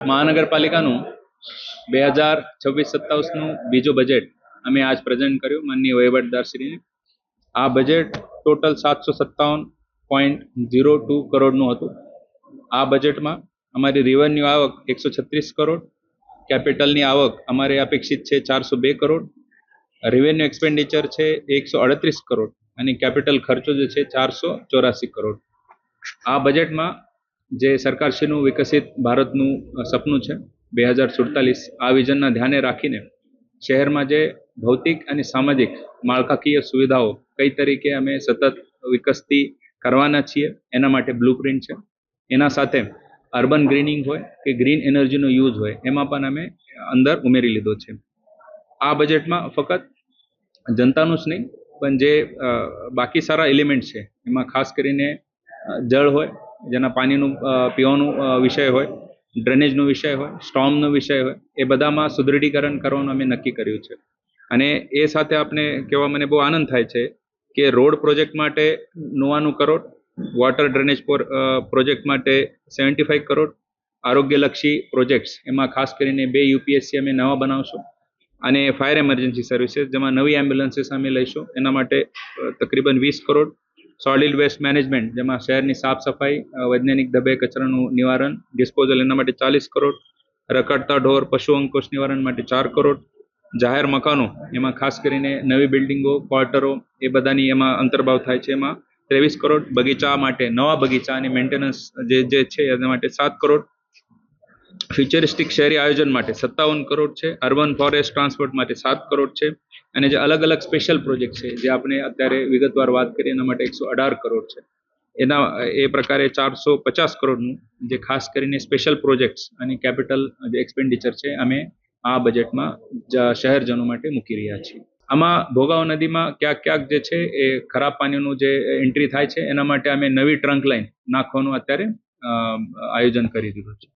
મહાનગરપાલિકાનું 2026-27નું બીજું બજેટ અમે આજ પ્રેઝન્ટ કર્યું માનનીય વહીવટદારશ્રીને. આ બજેટ ટોટલ 757.02 કરોડનું હતું. આ બજેટમાં અમારી રેવન્યુ આવક 136 કરોડ, કેપિટલની આવક અમારે અપેક્ષિત છે 402 કરોડ, રેવન્યુ એક્સપેન્ડિચર છે 138 કરોડ અને કેપિટલ ખર્ચો જે છે 484 કરોડ. આ બજેટમાં જે સરકારશ્રીનું વિકસિત ભારતનું સપનું છે 2047, આ વિઝનના ધ્યાને રાખીને શહેરમાં જે ભૌતિક અને સામાજિક માળખાકીય સુવિધાઓ કઈ તરીકે અમે સતત વિકસતી કરવાના છીએ એના માટે બ્લુપ્રિન્ટ છે. એના સાથે અર્બન ગ્રીનિંગ હોય કે ગ્રીન એનર્જીનો યુઝ હોય એમાં પણ અમે અંદર ઉમેરી લીધો છે. આ બજેટમાં ફક્ત જનતાનું જ નહીં પણ જે બાકી સારા એલિમેન્ટ છે એમાં ખાસ કરીને જળ હોય, જેના પાણીનું પીવાનું વિષય હોય, ડ્રેનેજનો વિષય હોય, સ્ટોર્મનો વિષય હોય, એ બધામાં સુદૃઢીકરણ કરવાનું અમે નક્કી કર્યું છે. અને એ સાથે આપણે કહેવા મને બહુ આનંદ થાય છે કે રોડ પ્રોજેક્ટ માટે 99 કરોડ, વોટર ડ્રેનેજ પ્રોજેક્ટ માટે 75 કરોડ, આરોગ્યલક્ષી પ્રોજેક્ટ્સ એમાં ખાસ કરીને 2 યુપીએસસી અમે નવા બનાવશું અને ફાયર એમરજન્સી સર્વિસીસ જેમાં નવી એમ્બ્યુલન્સીસ અમે લઈશું એના માટે તકરીબન 20 કરોડ, સોલિડ વેસ્ટ મેનેજમેન્ટ જેમાં શહેરની સાફ સફાઈ, વૈજ્ઞાનિક ઢબે કચરાનું નિવારણ, ડિસ્પોઝલ એના માટે 40 કરોડ, રખડતા ઢોર પશુ અંકુશ નિવારણ માટે 4 કરોડ, જાહેર મકાનો એમાં ખાસ કરીને નવી બિલ્ડિંગો, ક્વાર્ટરો એ બધાની એમાં અંતર્ભાવ થાય છે એમાં 23 કરોડ, બગીચા માટે નવા બગીચા અને મેન્ટેનન્સ જે છે એના માટે 7 કરોડ, ફ્યુચરિસ્ટિક શહેરી આયોજન માટે 57 કરોડ છે, અર્બન ફોરેસ્ટ ટ્રાન્સપોર્ટ માટે 7 કરોડ છે અને જે અલગ અલગ સ્પેશિયલ પ્રોજેક્ટ છે જે આપણે અત્યારે વિગતવાર વાત કરીએ એના માટે 118 કરોડ છે. એના એ પ્રકારે 450 કરોડનું જે ખાસ કરીને સ્પેશિયલ પ્રોજેક્ટ્સ અને કેપિટલ જે એક્સપેન્ડિચર છે અમે આ બજેટમાં શહેરજનો માટે મૂકી રહ્યા છીએ. આમાં ભોગાવો નદીમાં ક્યાંક જે છે એ ખરાબ પાણીનું જે એન્ટ્રી થાય છે એના માટે અમે નવી ટ્રંક લાઈન નાખવાનું અત્યારે આયોજન કરી દીધું છે.